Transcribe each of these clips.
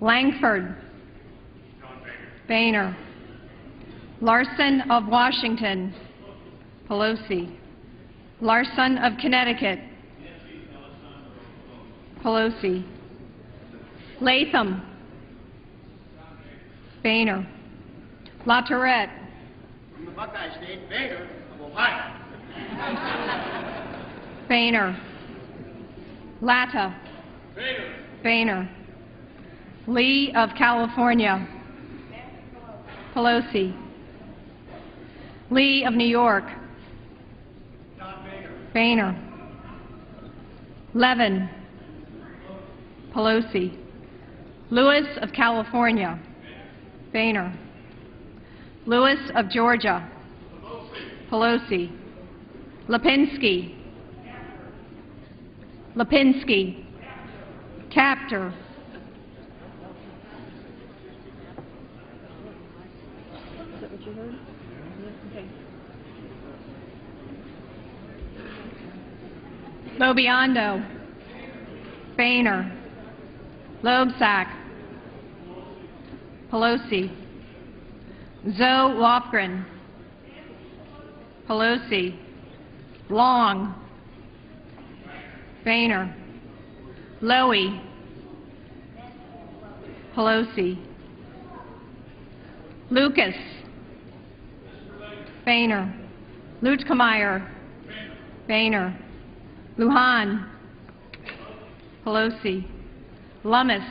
Langford. Boehner. Larson of Washington. Pelosi. Larson of Connecticut. Pelosi. Latham. Boehner. LaTourette. From the Buckeye State, Boehner of Ohio. Boehner. Latta. Boehner. Lee of California. Pelosi. Lee of New York. Boehner. Levin. Pelosi. Lewis of California. Boehner. Lewis of Georgia. Pelosi. Lipinski. Lipinski. Captor. Is that what you heard? Okay. Lobiondo. Boehner. Loebsack. Pelosi. Zoe Lofgren. Pelosi. Long. Boehner. Lowy. Pelosi. Lucas. Boehner. Lutkemeyer. Boehner. Lujan. Pelosi. Lummis.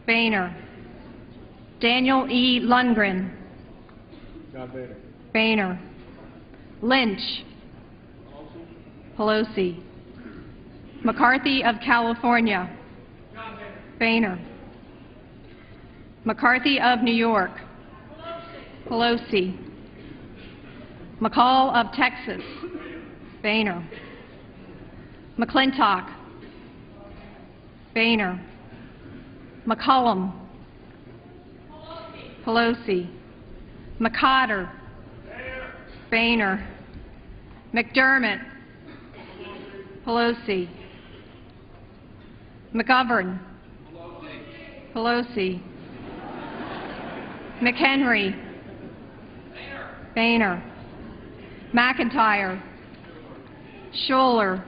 Boehner. Daniel E. Lundgren. Boehner. Lynch. Pelosi. McCarthy of California. Boehner. McCarthy of New York. Pelosi. McCall of Texas. Boehner. McClintock. Boehner. McCollum. Pelosi. McCotter. Boehner. McDermott. Pelosi. McGovern. Pelosi. McHenry. Boehner. McIntyre. Scholler.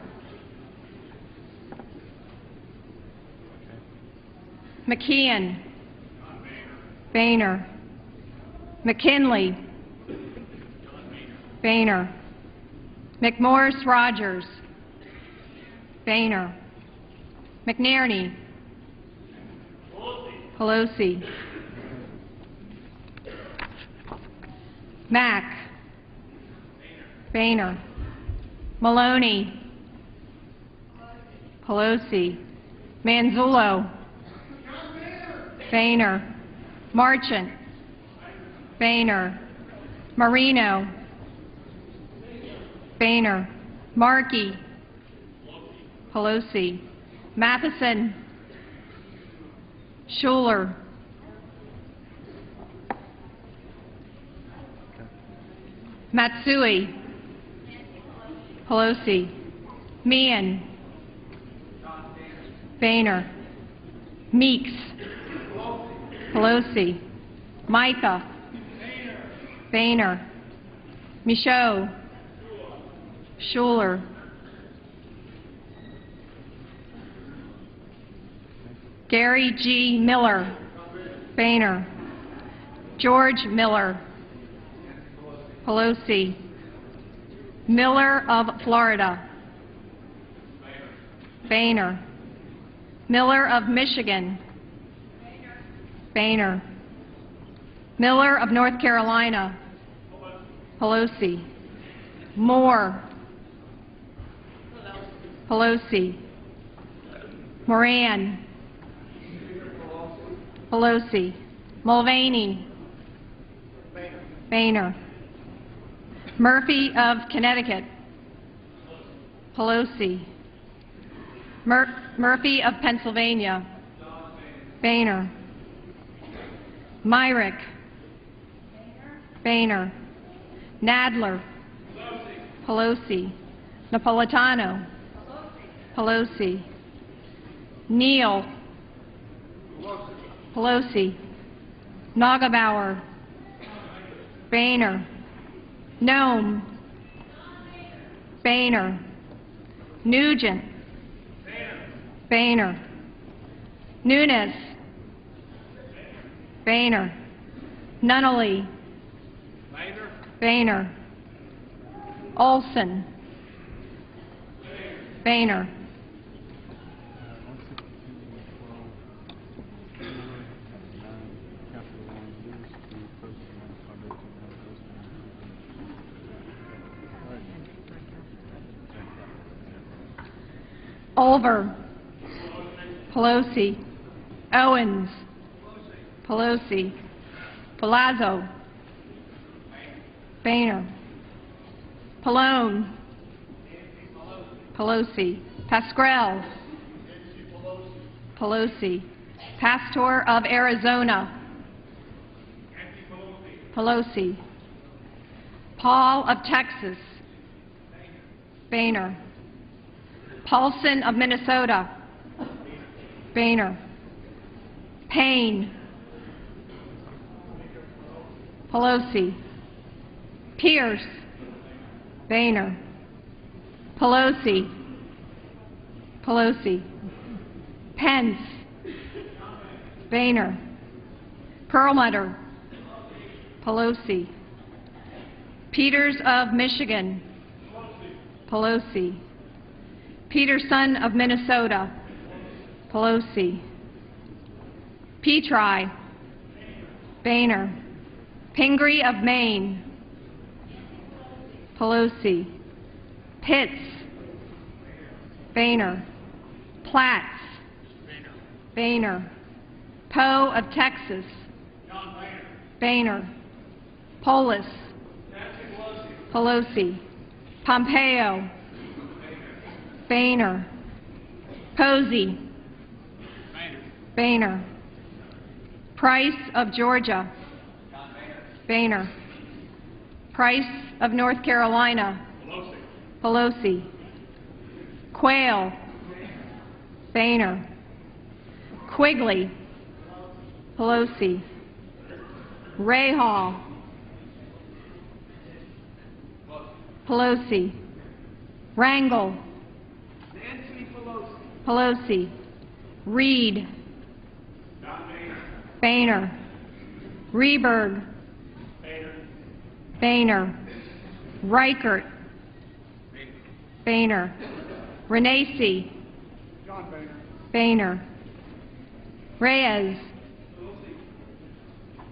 McKeon. Boehner. McKinley. Boehner. McMorris Rogers. Boehner. McNerney. Pelosi. Mack. Boehner. Maloney. Pelosi. Manzullo. Boehner. Marchant. Boehner. Marino. Boehner. Markey. Pelosi. Matheson. Schuler. Matsui. Pelosi. Meehan. Boehner. Meeks. Pelosi. Micah. Boehner. Michaud. Schuler. Gary G. Miller. Boehner. George Miller. Pelosi. Miller of Florida. Boehner. Miller of Michigan. Boehner. Miller of North Carolina. Pelosi. Moore. Pelosi. Moran. Pelosi. Mulvaney. Boehner. Murphy of Connecticut. Pelosi. Murphy of Pennsylvania. Boehner. Myrick. Boehner. Nadler. Pelosi. Napolitano. Pelosi. Neal. Pelosi. Nagelbauer. Boehner. Nome. Boehner. Nugent. Boehner. Nunes. Boehner. Nunnally. Boehner. Olson. Boehner. Olver. Pelosi. Owens. Pelosi. Palazzo. Boehner. Pallone. Pelosi. Pascrell. Pelosi. Pastor of Arizona. Pelosi. Paul of Texas. Boehner. Paulson of Minnesota. Boehner. Payne. Pelosi. Pierce. Boehner. Pelosi. Pelosi. Pence. Boehner. Perlmutter. Pelosi. Peters of Michigan. Pelosi. Peterson of Minnesota. Pelosi. Petri. Boehner. Pingree of Maine. Pelosi. Pitts. Boehner. Platts. Boehner. Poe of Texas. Boehner. Polis. Pelosi. Pompeo. Boehner. Posey. Boehner. Price of Georgia. Boehner. Price of North Carolina. Pelosi. Quayle. Boehner. Quigley. Pelosi. Rahal. Pelosi. Rangel. Pelosi. Reed. Boehner. Rehberg. Boehner. Reichert. Boehner. Renacci. Boehner. Reyes.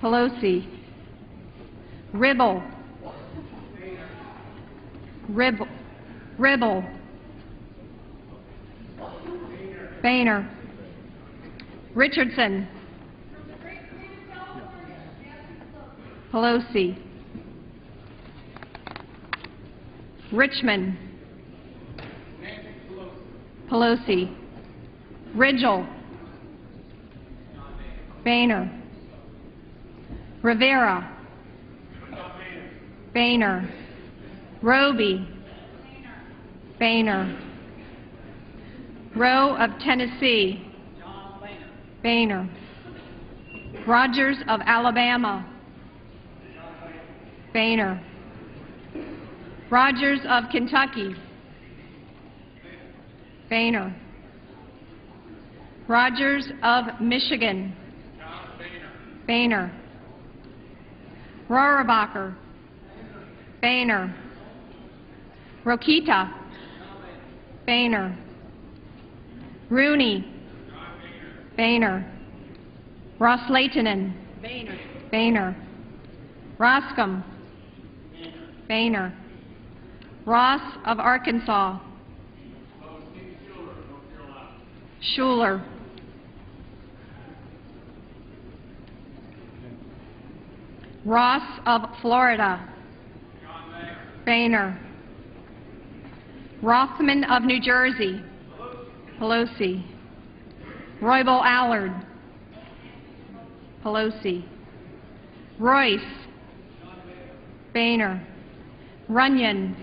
Pelosi. Ribble. Ribble. Boehner. Richardson. Pelosi. Richmond. Pelosi. Ridgel. Boehner. Rivera. Boehner. Roby. Boehner. Rowe of Tennessee. Boehner. Rogers of Alabama. Boehner. Rogers of Kentucky. Boehner. Rogers of Michigan. Boehner. Rohrabacher. Boehner. Rokita. Boehner. Rooney. Boehner. Ross-Lehtinen. Boehner. Roscom. Boehner. Ross of Arkansas. Schuler. Ross of Florida. Boehner. Rothman of New Jersey. Pelosi. Roybal Allard. Pelosi. Royce. Boehner. Runyon.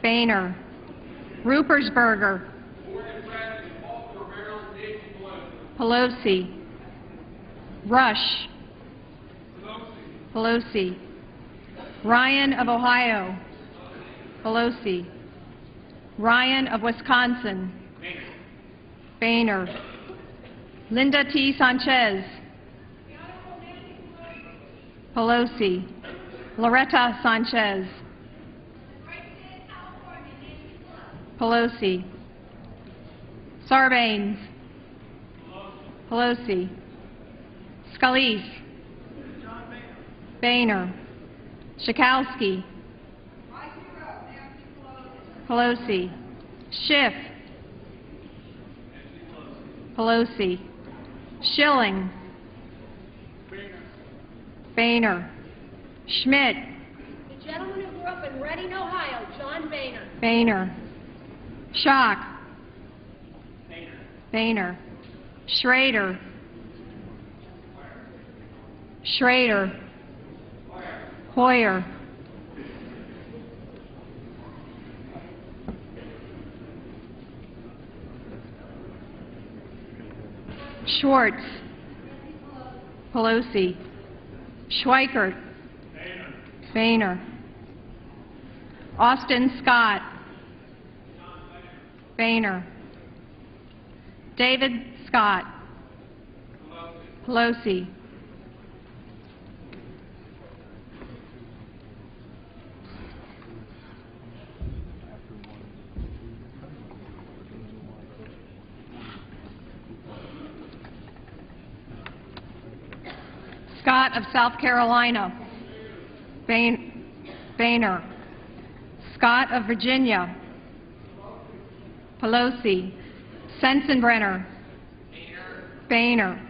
Boehner. Rupersberger. Pelosi. Rush. Pelosi. Ryan of Ohio. Pelosi. Ryan of Wisconsin. Boehner. Linda T. Sanchez. Pelosi. Loretta Sanchez. Pelosi. Sarbanes. Pelosi. Scalise. Boehner. Schakowsky. Pelosi. Schiff. Pelosi. Schilling. Boehner. Schmidt. The gentleman who grew up in Reading, Ohio, John Boehner. Boehner. Schock. Boehner. Schrader. Schrader. Hoyer. Schwartz. Pelosi. Schweikert. Boehner. Austin Scott. Boehner. David Scott. Pelosi. Scott of South Carolina. Boehner. Scott of Virginia. Pelosi. Sensenbrenner. Boehner.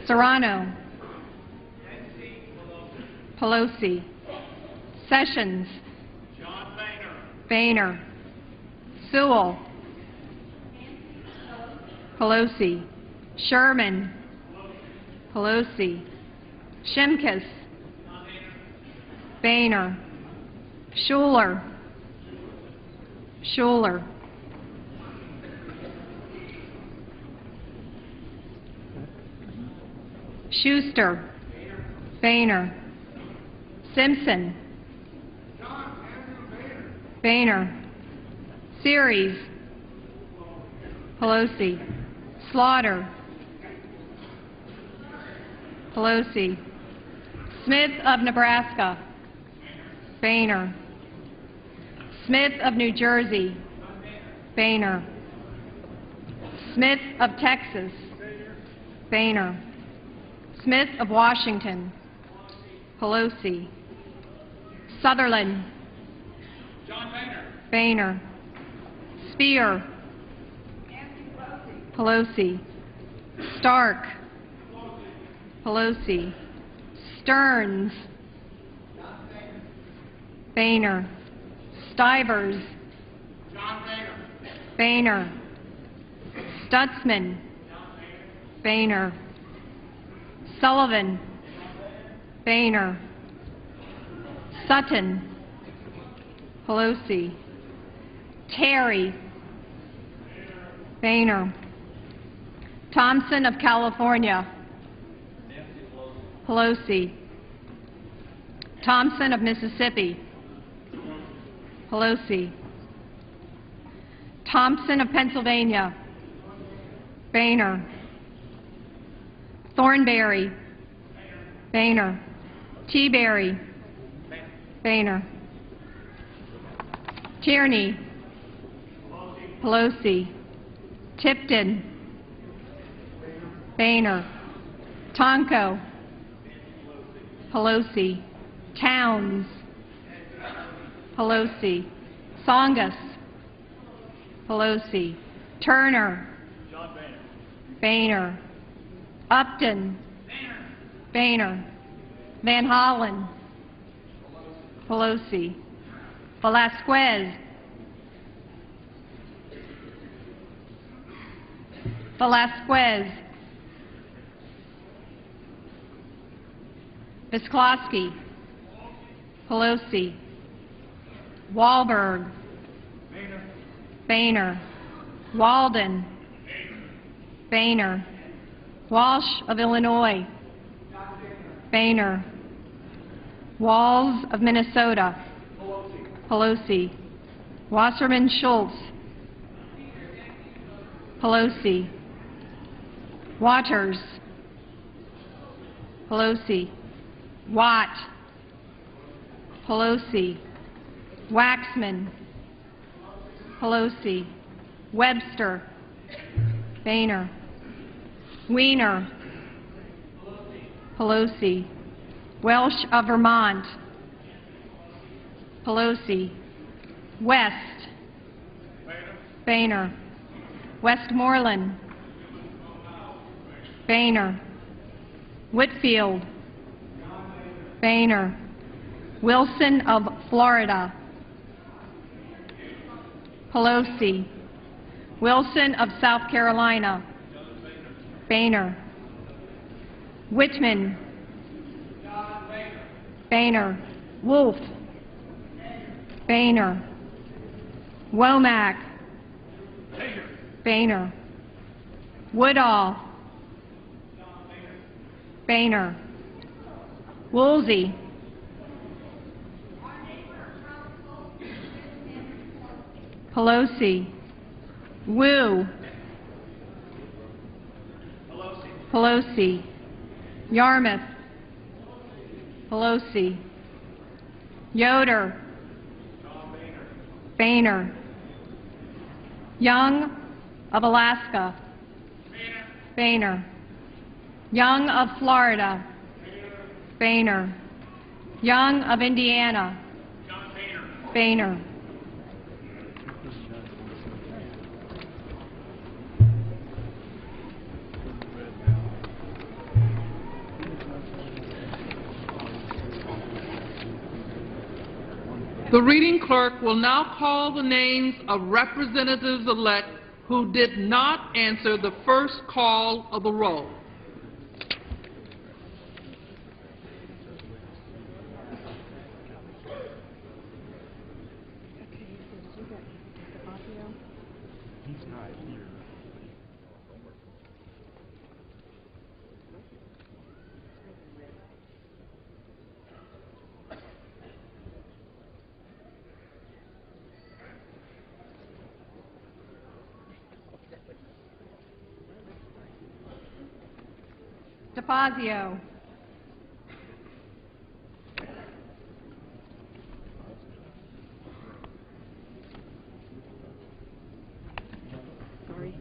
Serrano. Pelosi. Sessions. Boehner. Sewell. Pelosi. Sherman. Pelosi. Shimkus. Boehner. Schuler. Schuler. Schuster. Boehner. Simpson. Boehner. Series. Pelosi. Slaughter. Pelosi. Smith of Nebraska. Boehner. Smith of New Jersey. Boehner. Smith of Texas. Boehner. Smith of Washington. Pelosi. Sutherland. Boehner. Spear. Pelosi. Stark. Pelosi. Stearns. Boehner. Stivers. Boehner. Stutzman. Boehner. Sullivan. Boehner. Sutton. Pelosi. Terry. Boehner. Thompson of California. Pelosi. Thompson of Mississippi. Pelosi. Thompson of Pennsylvania. Boehner. Thornberry. Boehner. Teaberry. Boehner. Tierney. Pelosi. Tipton. Boehner. Tonko. Pelosi. Towns. Pelosi. Songus. Pelosi. Turner. Boehner. Upton. Boehner. Van Hollen. Pelosi. Velasquez. Velasquez. Visklosky. Pelosi. Wahlberg. Boehner. Walden. Boehner. Walsh of Illinois. Boehner. Walls of Minnesota. Pelosi. Wasserman Schultz. Pelosi. Waters. Pelosi. Watt. Pelosi. Waxman. Pelosi. Webster. Boehner. Weiner. Pelosi. Welsh of Vermont. Pelosi. West. Boehner. Westmoreland. Boehner. Whitfield. Boehner. Wilson of Florida. Pelosi. Wilson of South Carolina. Boehner. Whitman. Boehner. Wolf. Boehner. Womack. Boehner. Woodall. Boehner. Woolsey. Pelosi. Wu. Pelosi. Yarmouth. Pelosi. Yoder. Boehner. Young of Alaska. Boehner. Young of Florida. Boehner. Young of Indiana. Boehner. The reading clerk will now call the names of representatives-elect who did not answer the first call of the roll. DeFazio. Sorry.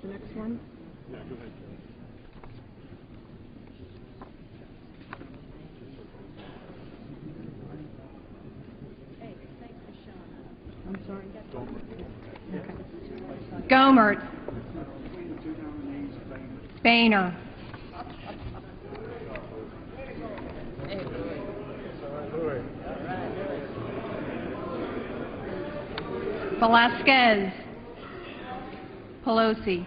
The next one? I'm sorry. Okay. Gomert. Boehner. Velasquez. Pelosi.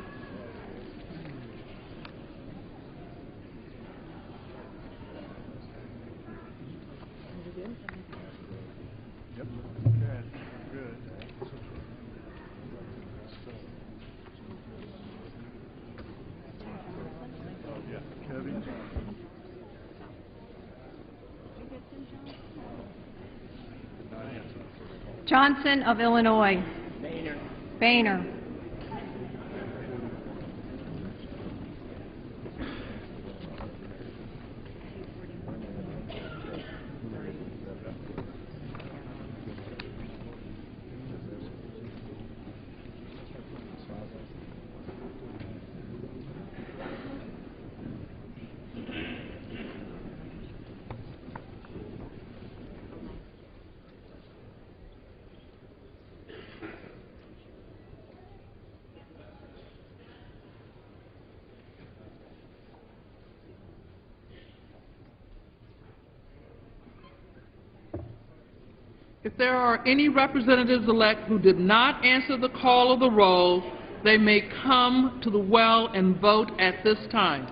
Johnson of Illinois. Boehner. If there are any representatives-elect who did not answer the call of the roll, they may come to the well and vote at this time.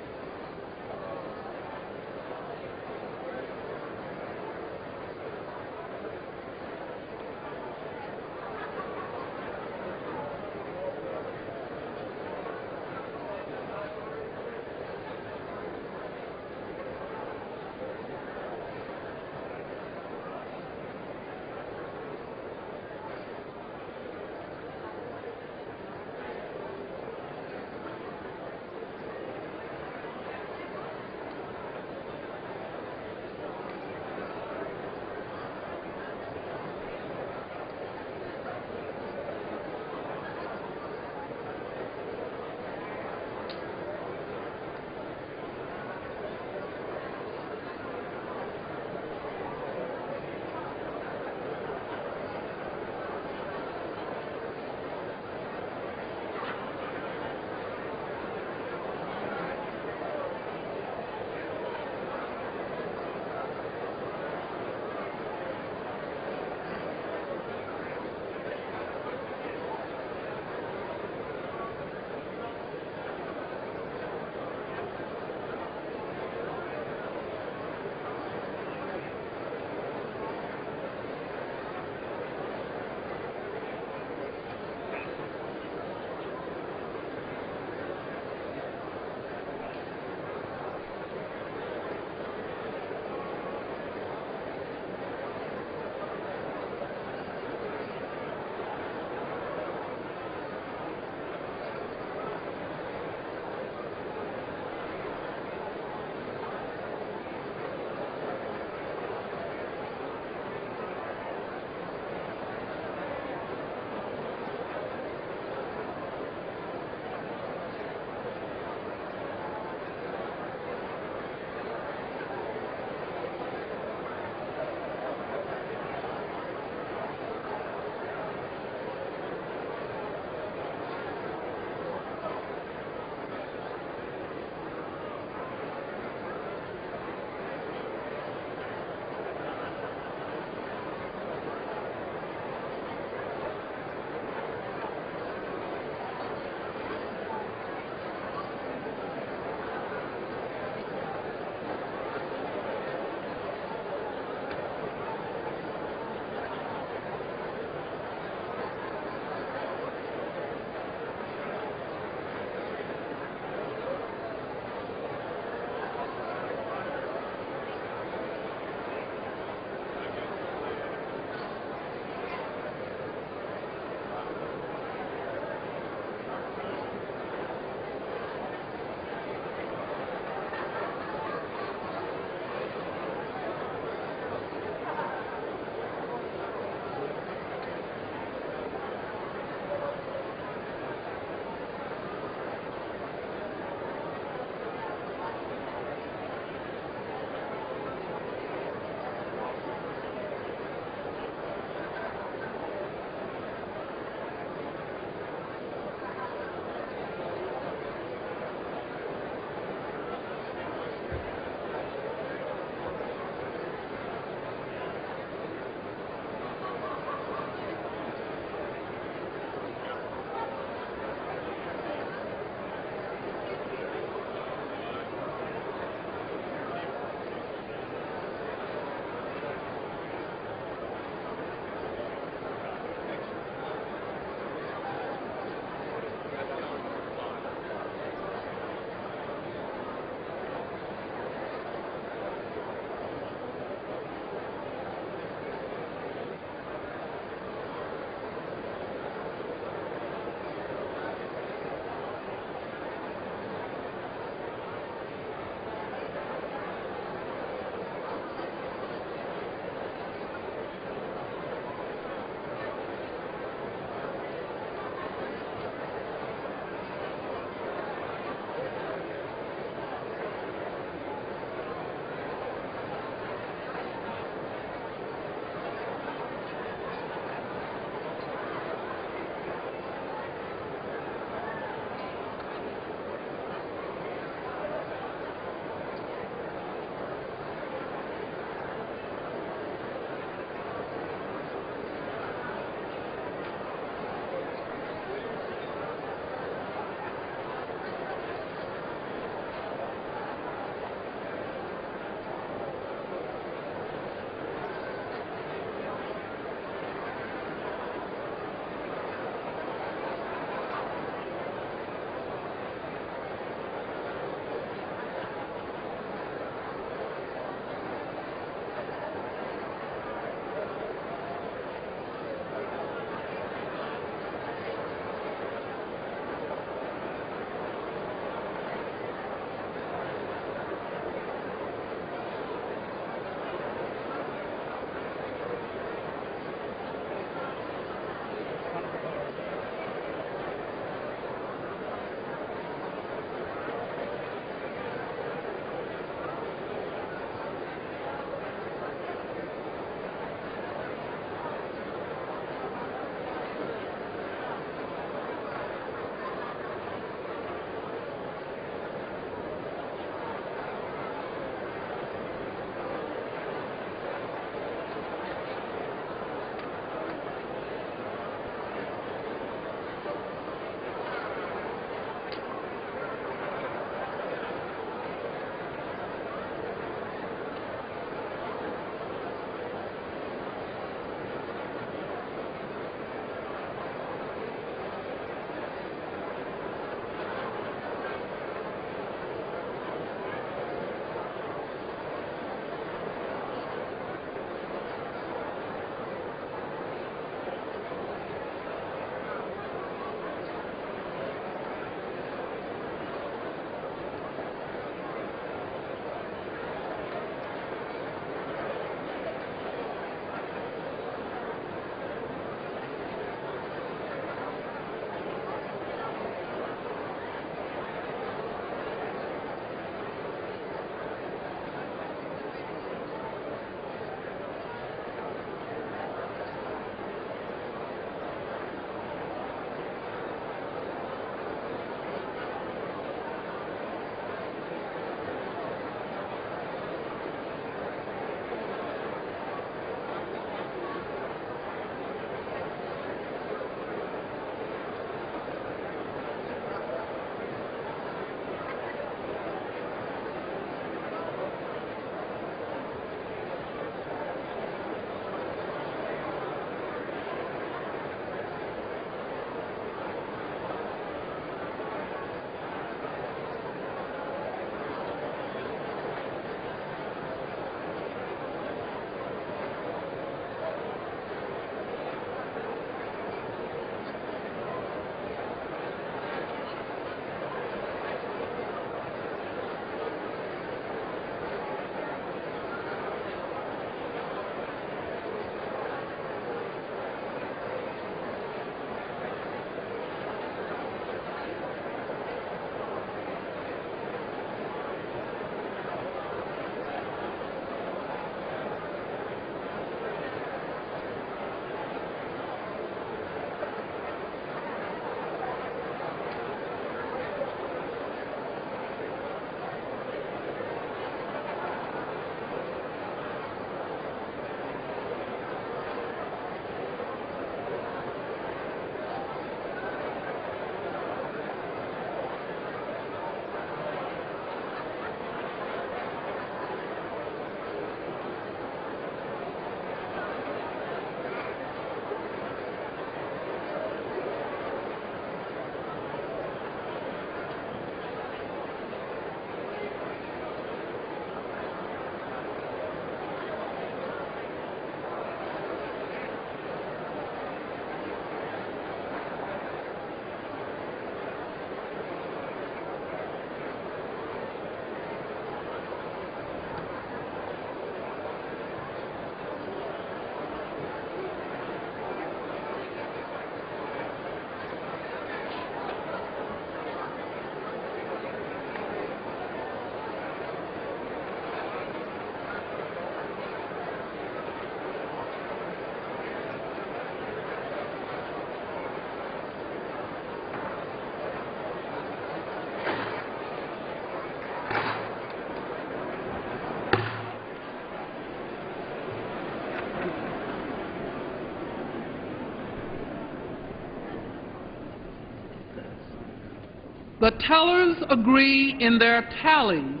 The tellers agree in their tallies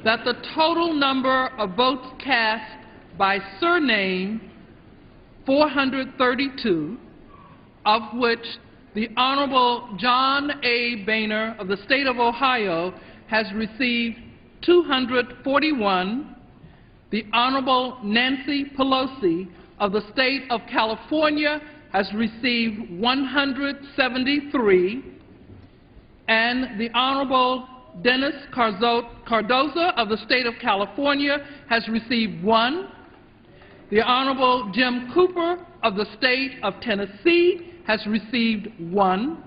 that the total number of votes cast by surname, 432, of which the Honorable John A. Boehner of the State of Ohio has received 241, the Honorable Nancy Pelosi of the State of California has received 173, and the Honorable Dennis Cardoza of the State of California has received 1. The Honorable Jim Cooper of the State of Tennessee has received 1.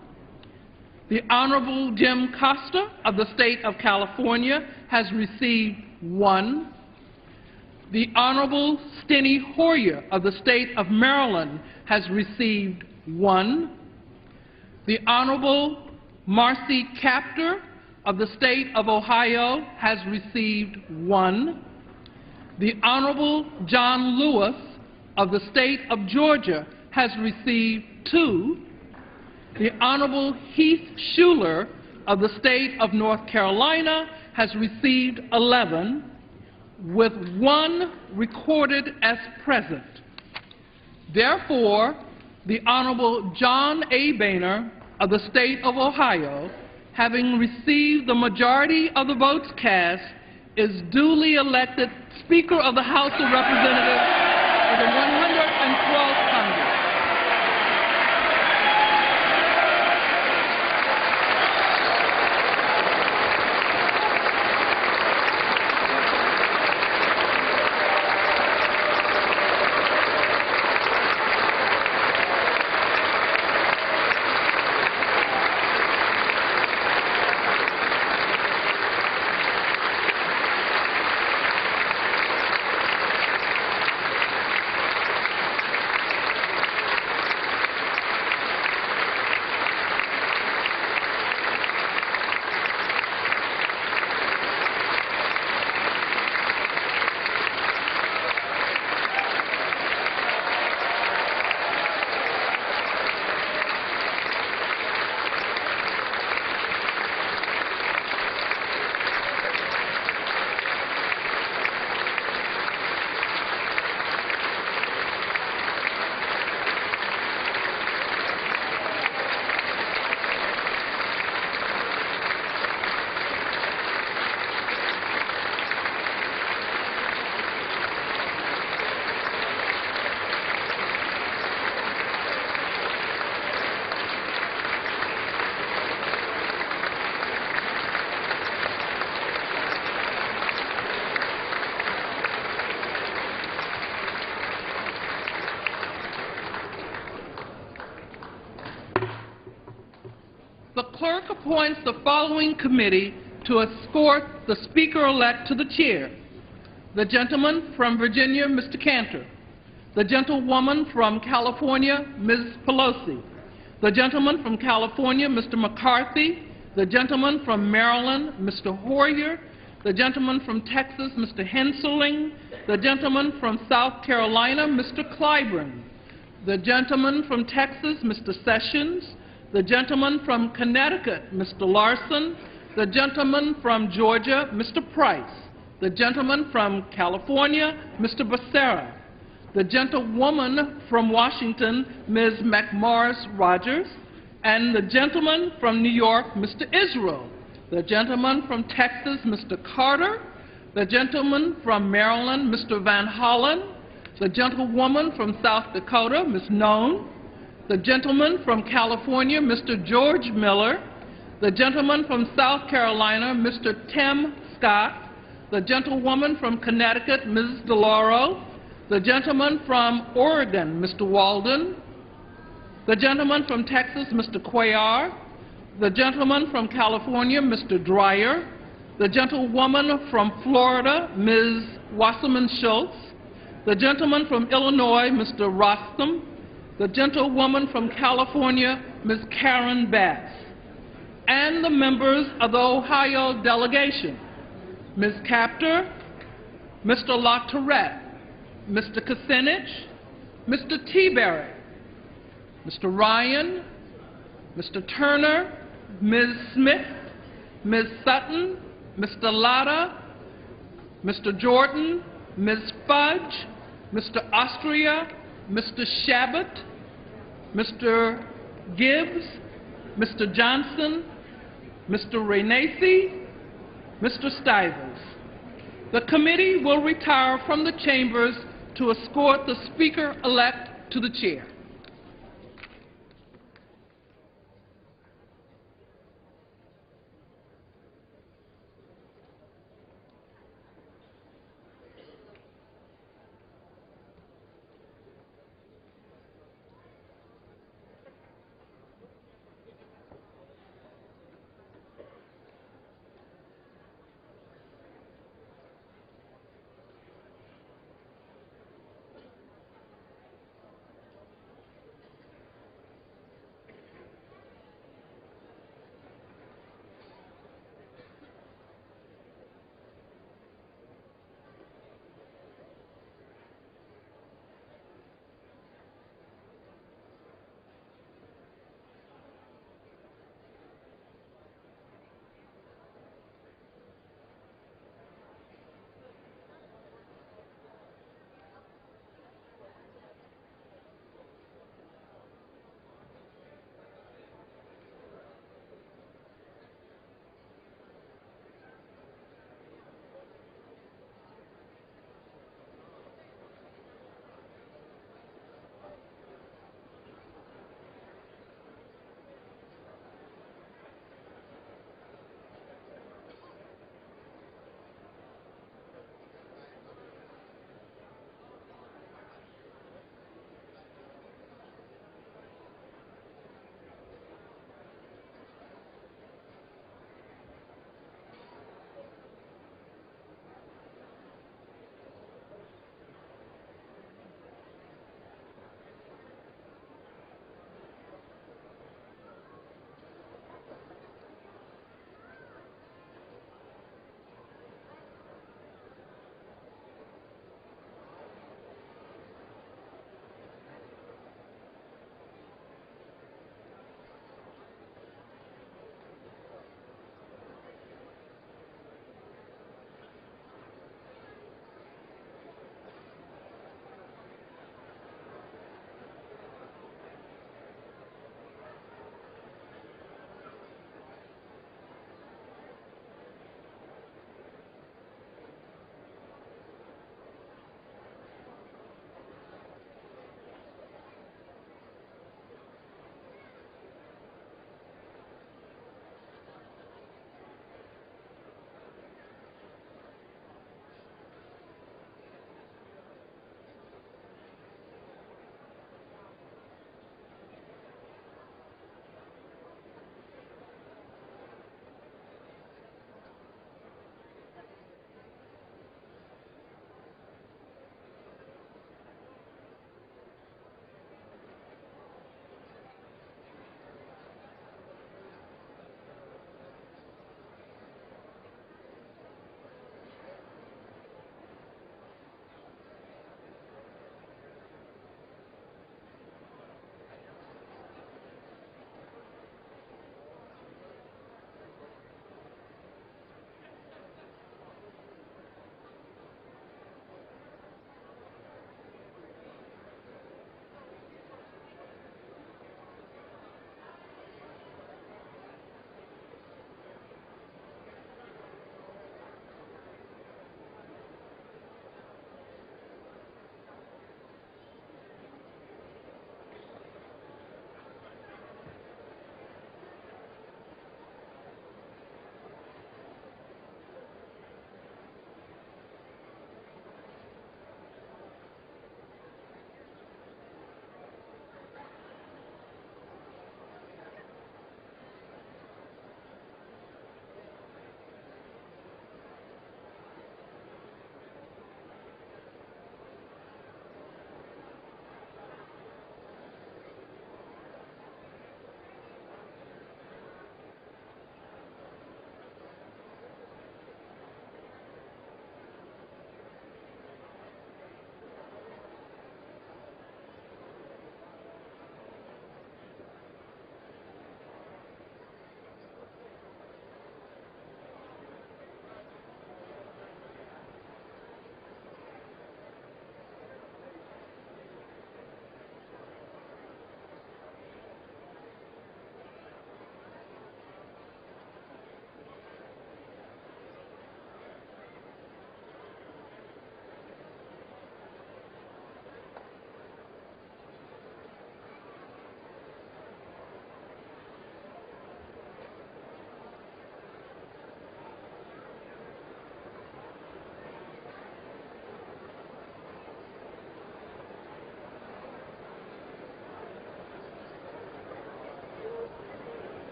The Honorable Jim Costa of the State of California has received 1. The Honorable Steny Hoyer of the State of Maryland has received 1. The Honorable Marcy Kaptur of the State of Ohio has received 1. The Honorable John Lewis of the State of Georgia has received 2. The Honorable Heath Shuler of the State of North Carolina has received 11, with 1 recorded as present. Therefore, the Honorable John A. Boehner of the State of Ohio, having received the majority of the votes cast, is duly elected Speaker of the House of Representatives of the 112th Congress. The clerk appoints the following committee to escort the Speaker-elect to the chair: the gentleman from Virginia, Mr. Cantor; the gentlewoman from California, Ms. Pelosi; the gentleman from California, Mr. McCarthy; the gentleman from Maryland, Mr. Hoyer; the gentleman from Texas, Mr. Henseling; the gentleman from South Carolina, Mr. Clyburn; the gentleman from Texas, Mr. Sessions; the gentleman from Connecticut, Mr. Larson; the gentleman from Georgia, Mr. Price; the gentleman from California, Mr. Becerra; the gentlewoman from Washington, Ms. McMorris Rogers; and the gentleman from New York, Mr. Israel; the gentleman from Texas, Mr. Carter; the gentleman from Maryland, Mr. Van Hollen; the gentlewoman from South Dakota, Ms. Noen; the gentleman from California, Mr. George Miller; the gentleman from South Carolina, Mr. Tim Scott; the gentlewoman from Connecticut, Ms. DeLauro; the gentleman from Oregon, Mr. Walden; the gentleman from Texas, Mr. Cuellar; the gentleman from California, Mr. Dreyer; the gentlewoman from Florida, Ms. Wasserman Schultz; the gentleman from Illinois, Mr. Rostam; the gentlewoman from California, Ms. Karen Bass; and the members of the Ohio delegation, Ms. Kaptur, Mr. LaTourette, Mr. Kucinich, Mr. Tiberi, Mr. Ryan, Mr. Turner, Ms. Smith, Ms. Sutton, Mr. Latta, Mr. Jordan, Ms. Fudge, Mr. Austria, Mr. Shabbat, Mr. Gibbs, Mr. Johnson, Mr. Renacy, Mr. Stivers. The committee will retire from the chambers to escort the Speaker-elect to the chair.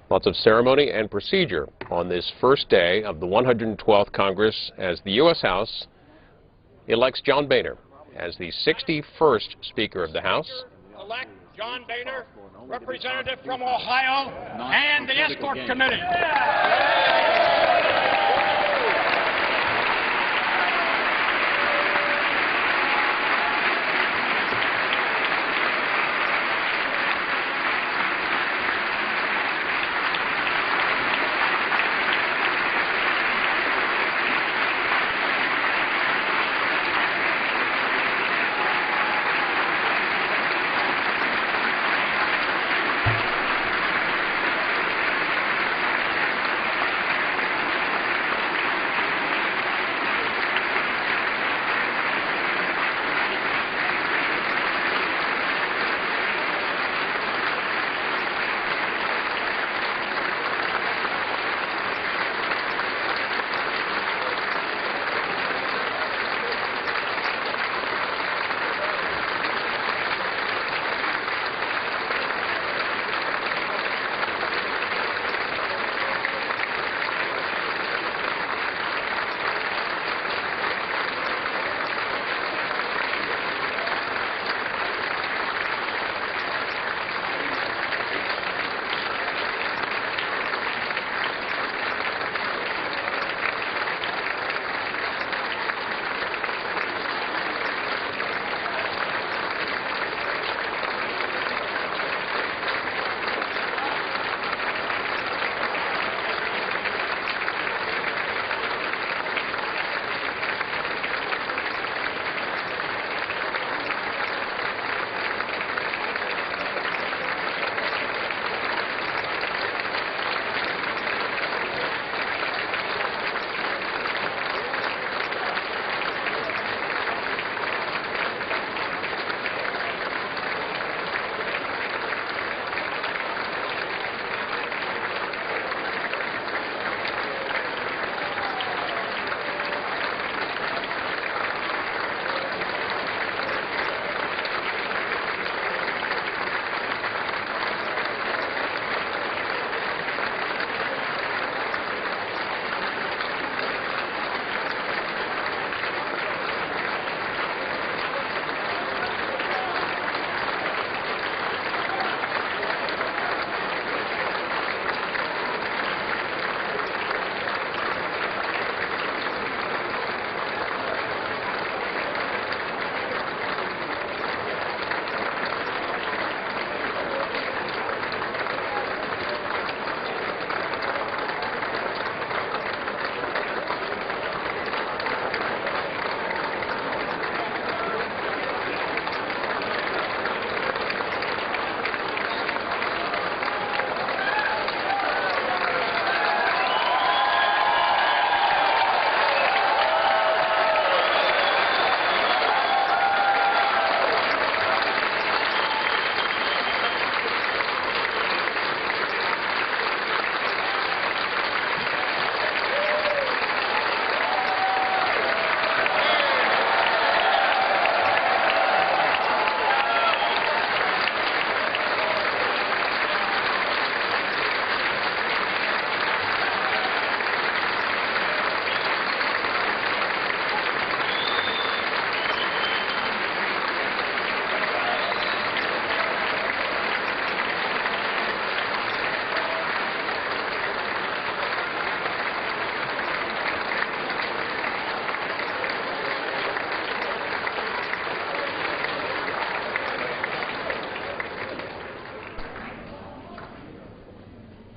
Lots of ceremony and procedure on this first day of the 112th Congress as the U.S. House elects John Boehner as the 61st Speaker of the House. Elect John Boehner, representative from Ohio, and the Escort Committee.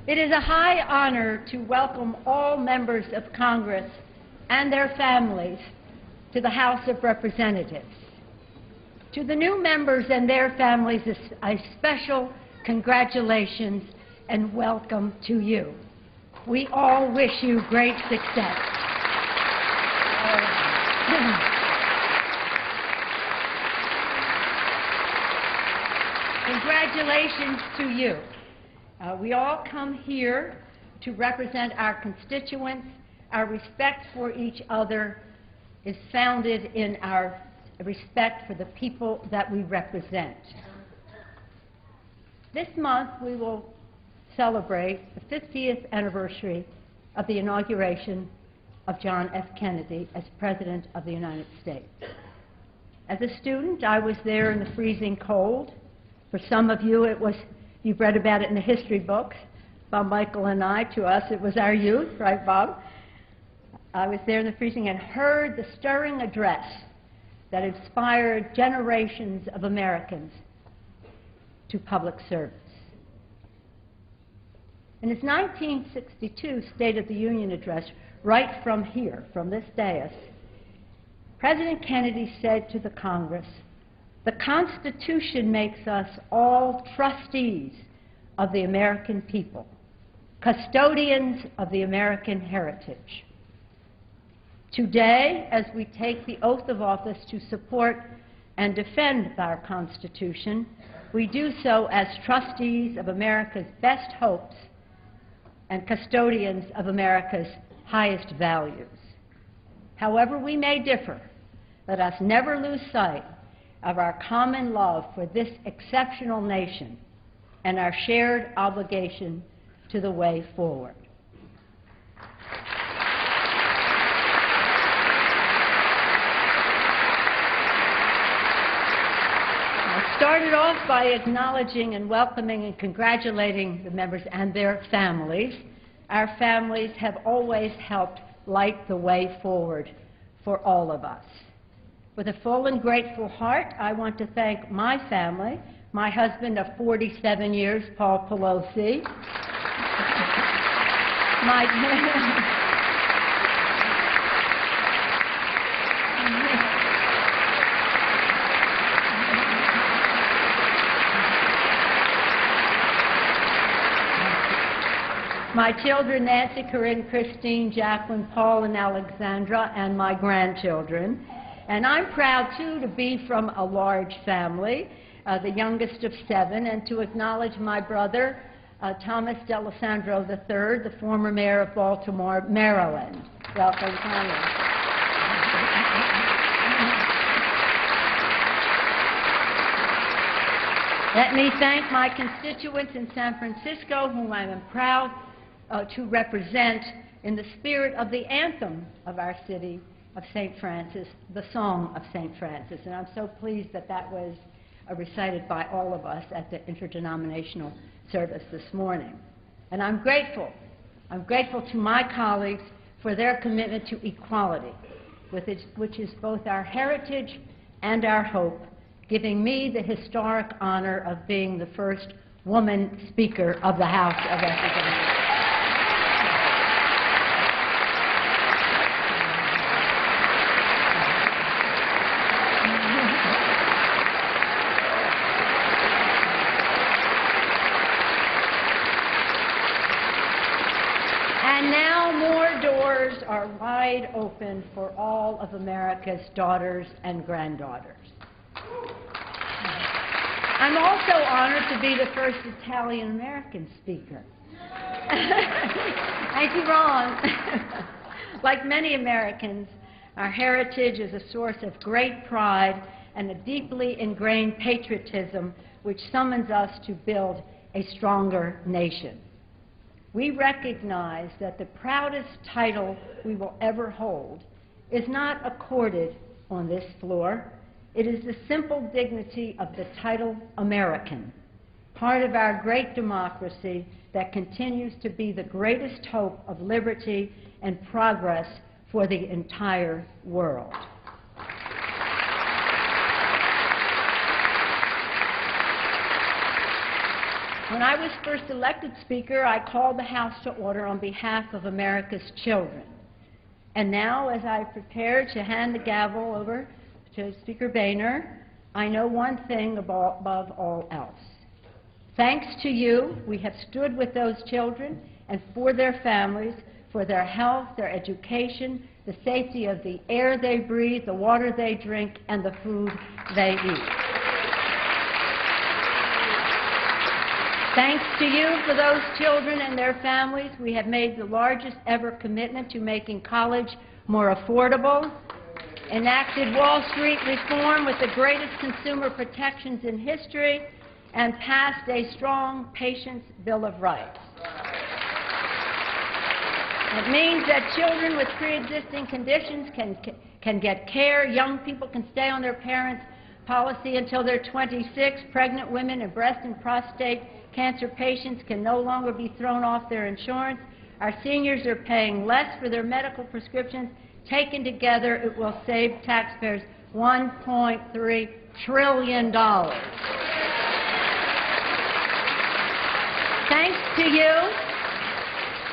It is a high honor to welcome all members of Congress and their families to the House of Representatives. To the new members and their families, a special congratulations and welcome to you. We all wish you great success. Congratulations to you. We all come here to represent our constituents. Our respect for each other is founded in our respect for the people that we represent. This month we will celebrate the 50th anniversary of the inauguration of John F. Kennedy as President of the United States. As a student, I was there in the freezing cold. For some of you, you've read about it in the history books. Bob Michael and I, to us, it was our youth, right, Bob? I was there in the freezing and heard the stirring address that inspired generations of Americans to public service. In his 1962 State of the Union address, right from here, from this dais, President Kennedy said to the Congress, "The Constitution makes us all trustees of the American people, custodians of the American heritage." Today, as we take the oath of office to support and defend our Constitution, we do so as trustees of America's best hopes and custodians of America's highest values. However we may differ, let us never lose sight of our common love for this exceptional nation and our shared obligation to the way forward. I started off by acknowledging and welcoming and congratulating the members and their families. Our families have always helped light the way forward for all of us. With a full and grateful heart, I want to thank my family, my husband of 47 years, Paul Pelosi, my children, Nancy, Corinne, Christine, Jacqueline, Paul, and Alexandra, and my grandchildren. And I'm proud, too, to be from a large family, the youngest of 7, and to acknowledge my brother, Thomas D'Alessandro III, the former mayor of Baltimore, Maryland. Welcome, Thomas. Let me thank my constituents in San Francisco, whom I am proud to represent in the spirit of the anthem of our city of St. Francis, the Song of St. Francis. And I'm so pleased that that was recited by all of us at the interdenominational service this morning. And I'm grateful to my colleagues for their commitment to equality, which is both our heritage and our hope, giving me the historic honor of being the first woman Speaker of the House of Representatives. And now more doors are wide open for all of America's daughters and granddaughters. I'm also honored to be the first Italian-American speaker. Thank you, Ron. Like many Americans, our heritage is a source of great pride and a deeply ingrained patriotism which summons us to build a stronger nation. We recognize that the proudest title we will ever hold is not accorded on this floor. It is the simple dignity of the title American, part of our great democracy that continues to be the greatest hope of liberty and progress for the entire world. When I was first elected Speaker, I called the House to order on behalf of America's children. And now, as I prepare to hand the gavel over to Speaker Boehner, I know one thing above all else. Thanks to you, we have stood with those children and for their families, for their health, their education, the safety of the air they breathe, the water they drink, and the food they eat. Thanks to you for those children and their families, we have made the largest ever commitment to making college more affordable, enacted Wall Street reform with the greatest consumer protections in history, and passed a strong Patients' Bill of Rights. It means that children with pre-existing conditions can get care, young people can stay on their parents' policy until they're 26, pregnant women and breast and prostate cancer patients can no longer be thrown off their insurance. Our seniors are paying less for their medical prescriptions. Taken together, it will save taxpayers $1.3 trillion. Thanks to you,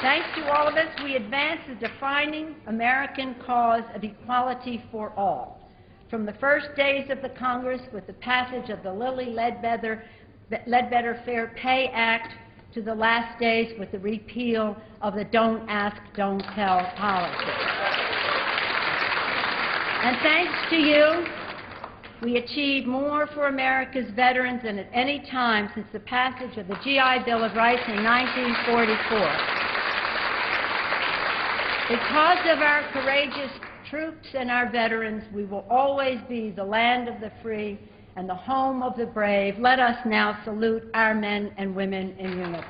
thanks to all of us, we advance the defining American cause of equality for all. From the first days of the Congress with the passage of the Lilly Ledbetter Fair Pay Act to the last days with the repeal of the Don't Ask, Don't Tell policy. And thanks to you, we achieved more for America's veterans than at any time since the passage of the GI Bill of Rights in 1944. Because of our courageous troops and our veterans, we will always be the land of the free and the home of the brave. Let us now salute our men and women in uniform.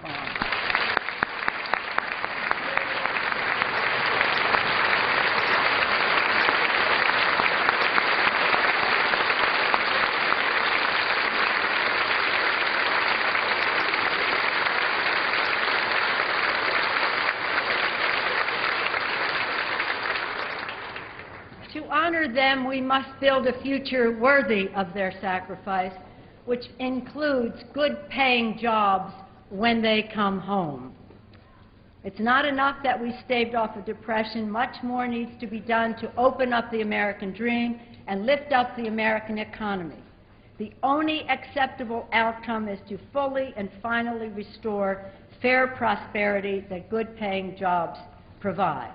To honor them, we must build a future worthy of their sacrifice, which includes good-paying jobs when they come home. It's not enough that we staved off the Depression. Much more needs to be done to open up the American dream and lift up the American economy. The only acceptable outcome is to fully and finally restore fair prosperity that good-paying jobs provide.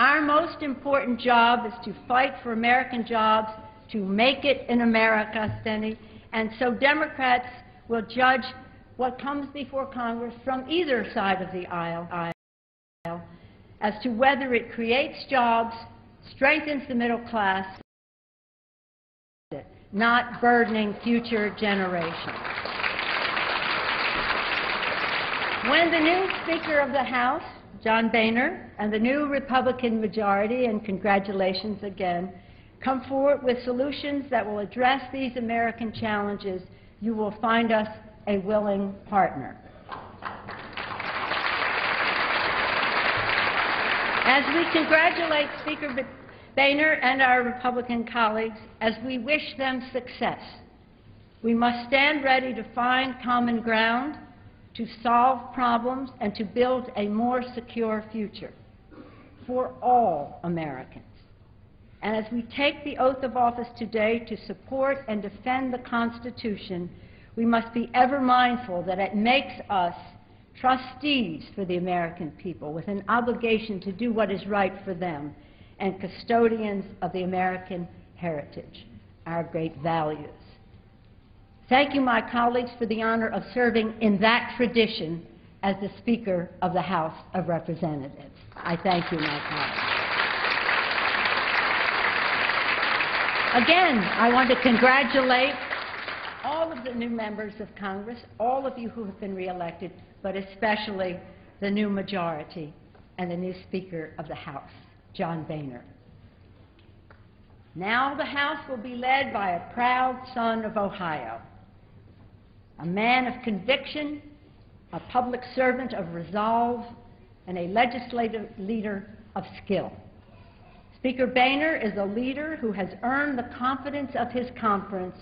Our most important job is to fight for American jobs, to make it in America, Steny, and so Democrats will judge what comes before Congress from either side of the aisle as to whether it creates jobs, strengthens the middle class, not burdening future generations. When the new Speaker of the House, John Boehner, and the new Republican majority, and congratulations again, come forward with solutions that will address these American challenges, you will find us a willing partner. As we congratulate Speaker Boehner and our Republican colleagues, as we wish them success, we must stand ready to find common ground, to solve problems, and to build a more secure future for all Americans. And as we take the oath of office today to support and defend the Constitution, we must be ever mindful that it makes us trustees for the American people with an obligation to do what is right for them and custodians of the American heritage, our great values. Thank you, my colleagues, for the honor of serving in that tradition as the Speaker of the House of Representatives. I thank you, my colleagues. Again, I want to congratulate all of the new members of Congress, all of you who have been reelected, but especially the new majority and the new Speaker of the House, John Boehner. Now the House will be led by a proud son of Ohio, a man of conviction, a public servant of resolve, and a legislative leader of skill. Speaker Boehner is a leader who has earned the confidence of his conference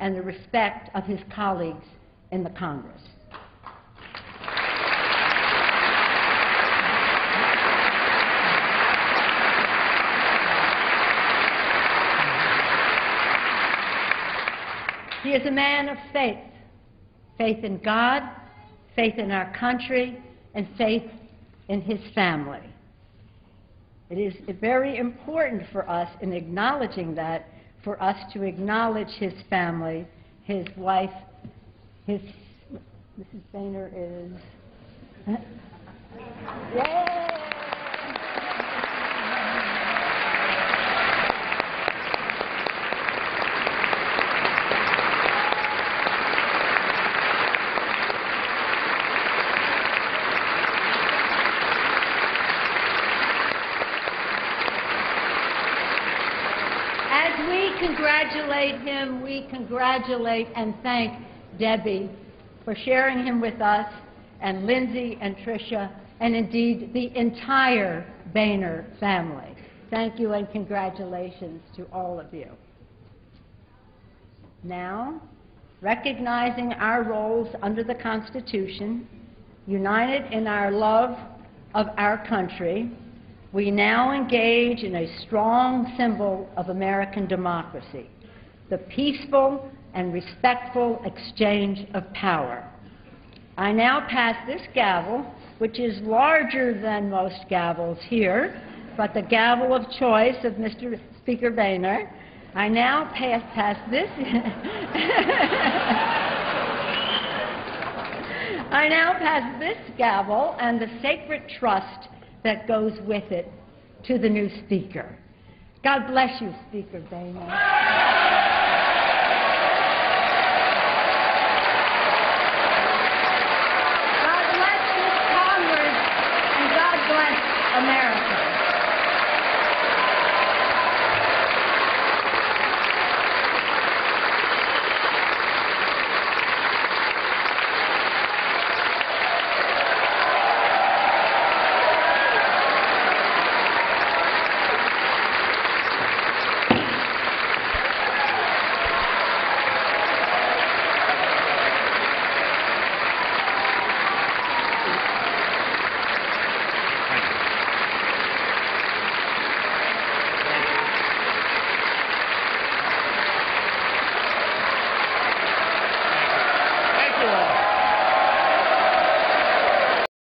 and the respect of his colleagues in the Congress. He is a man of faith. Faith in God, faith in our country, and faith in his family. It is very important for us in acknowledging that, for us to acknowledge his family, his wife, Mrs. Boehner is... Yay! congratulate him. We congratulate and thank Debbie for sharing him with us, and Lindsay and Tricia, and indeed the entire Boehner family. Thank you and congratulations to all of you. Now, recognizing our roles under the Constitution, united in our love of our country, we now engage in a strong symbol of American democracy, the peaceful and respectful exchange of power. I now pass this gavel, which is larger than most gavels here, but the gavel of choice of Mr. Speaker Boehner. I now pass this. I now pass this gavel and the sacred trust that goes with it to the new Speaker. God bless you, Speaker Boehner.